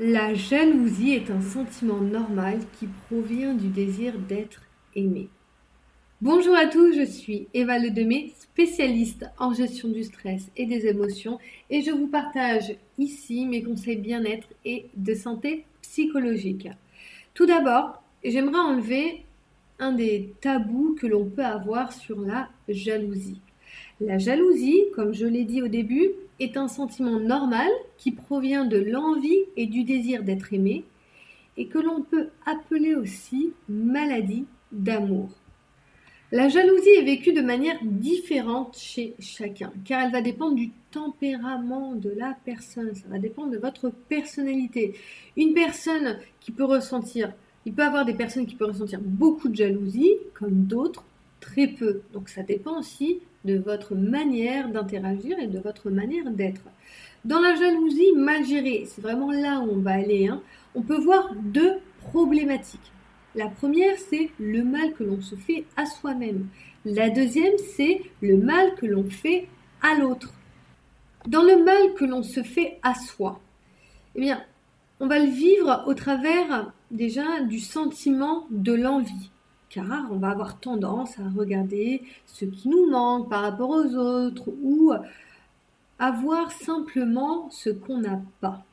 La jalousie est un sentiment normal qui provient du désir d'être aimé. Bonjour à tous, je suis Eva Ledemé, spécialiste en gestion du stress et des émotions, et je vous partage ici mes conseils bien-être et de santé psychologique. Tout d'abord, j'aimerais enlever un des tabous que l'on peut avoir sur la jalousie. La jalousie, comme je l'ai dit au début, est un sentiment normal qui provient de l'envie et du désir d'être aimé et que l'on peut appeler aussi maladie d'amour. La jalousie est vécue de manière différente chez chacun, car elle va dépendre du tempérament de la personne, ça va dépendre de votre personnalité. Une personne qui peut ressentir, il peut y avoir des personnes qui peuvent ressentir beaucoup de jalousie, comme d'autres très peu. Donc ça dépend aussi de votre manière d'interagir et de votre manière d'être. Dans la jalousie mal gérée, c'est vraiment là où on va aller, on peut voir deux problématiques. La première, c'est le mal que l'on se fait à soi-même. La deuxième, c'est le mal que l'on fait à l'autre. Dans le mal que l'on se fait à soi, eh bien, on va le vivre au travers déjà du sentiment de l'envie. Car on va avoir tendance à regarder ce qui nous manque par rapport aux autres ou à voir simplement ce qu'on n'a pas,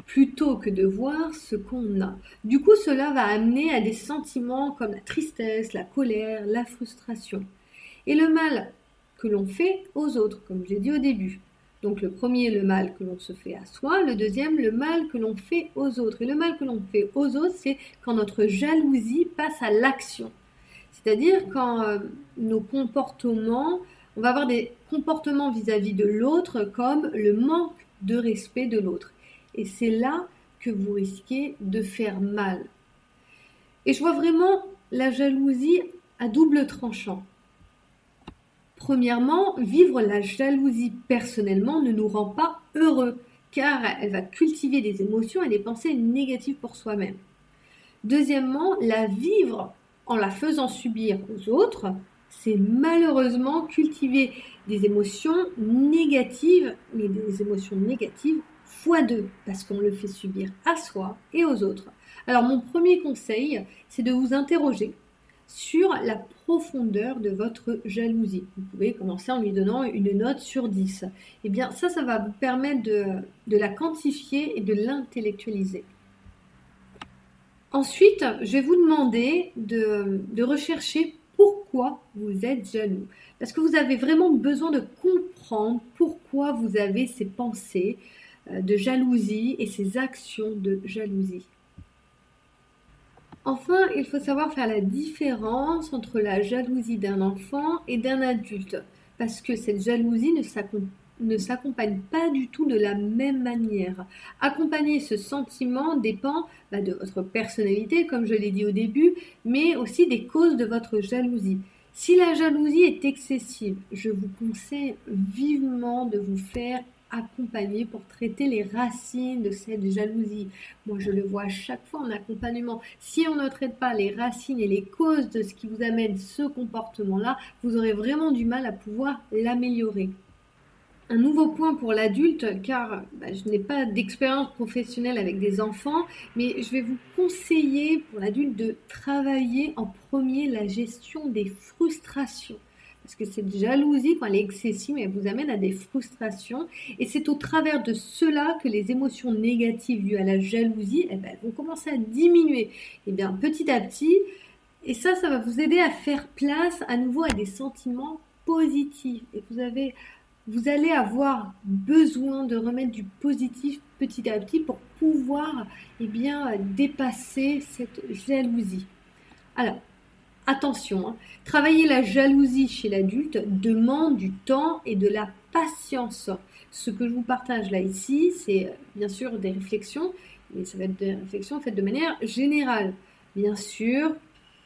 plutôt que de voir ce qu'on a. Du coup, cela va amener à des sentiments comme la tristesse, la colère, la frustration. Et le mal que l'on fait aux autres, comme j'ai dit au début. Donc le premier, le mal que l'on se fait à soi. Le deuxième, le mal que l'on fait aux autres. Et le mal que l'on fait aux autres, c'est quand notre jalousie passe à l'action. C'est-à-dire quand nos comportements, on va avoir des comportements vis-à-vis de l'autre comme le manque de respect de l'autre. Et c'est là que vous risquez de faire mal. Et je vois vraiment la jalousie à double tranchant. Premièrement, vivre la jalousie personnellement ne nous rend pas heureux, car elle va cultiver des émotions et des pensées négatives pour soi-même. Deuxièmement, la vivre en la faisant subir aux autres, c'est malheureusement cultiver des émotions négatives, mais des émotions négatives fois deux, parce qu'on le fait subir à soi et aux autres. Alors mon premier conseil, c'est de vous interroger sur la profondeur de votre jalousie. Vous pouvez commencer en lui donnant une note sur 10. Eh bien ça va vous permettre de la quantifier et de l'intellectualiser. Ensuite, je vais vous demander de rechercher pourquoi vous êtes jaloux. Parce que vous avez vraiment besoin de comprendre pourquoi vous avez ces pensées de jalousie et ces actions de jalousie. Enfin, il faut savoir faire la différence entre la jalousie d'un enfant et d'un adulte. Parce que cette jalousie ne s'accompagne pas du tout de la même manière. Accompagner ce sentiment dépend de votre personnalité, comme je l'ai dit au début, mais aussi des causes de votre jalousie. Si la jalousie est excessive, je vous conseille vivement de vous faire accompagner pour traiter les racines de cette jalousie. Moi, je le vois à chaque fois en accompagnement. Si on ne traite pas les racines et les causes de ce qui vous amène ce comportement-là, vous aurez vraiment du mal à pouvoir l'améliorer. Un nouveau point pour l'adulte, car je n'ai pas d'expérience professionnelle avec des enfants, mais je vais vous conseiller pour l'adulte de travailler en premier la gestion des frustrations. Parce que cette jalousie, quand elle est excessive, elle vous amène à des frustrations. Et c'est au travers de cela que les émotions négatives dues à la jalousie, elles vont commencer à diminuer. Et bien petit à petit, et ça va vous aider à faire place à nouveau à des sentiments positifs. Et vous allez avoir besoin de remettre du positif petit à petit pour pouvoir dépasser cette jalousie. Alors, attention, travailler la jalousie chez l'adulte demande du temps et de la patience. Ce que je vous partage là ici, c'est bien sûr des réflexions, mais ça va être des réflexions faites de manière générale. Bien sûr,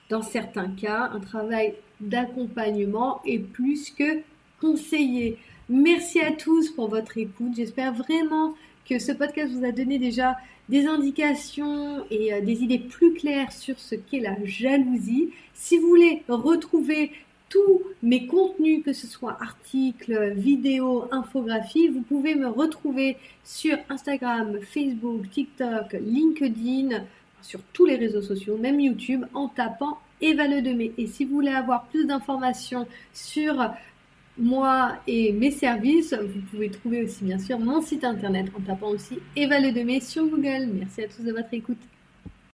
dans certains cas, un travail d'accompagnement est plus que conseillé. Merci à tous pour votre écoute. J'espère vraiment que ce podcast vous a donné déjà des indications et des idées plus claires sur ce qu'est la jalousie. Si vous voulez retrouver tous mes contenus, que ce soit articles, vidéos, infographies, vous pouvez me retrouver sur Instagram, Facebook, TikTok, LinkedIn, sur tous les réseaux sociaux, même YouTube, en tapant Eva Ledemay. Et si vous voulez avoir plus d'informations sur moi et mes services, vous pouvez trouver aussi bien sûr mon site internet en tapant aussi Eva Ledemay sur Google. Merci à tous de votre écoute.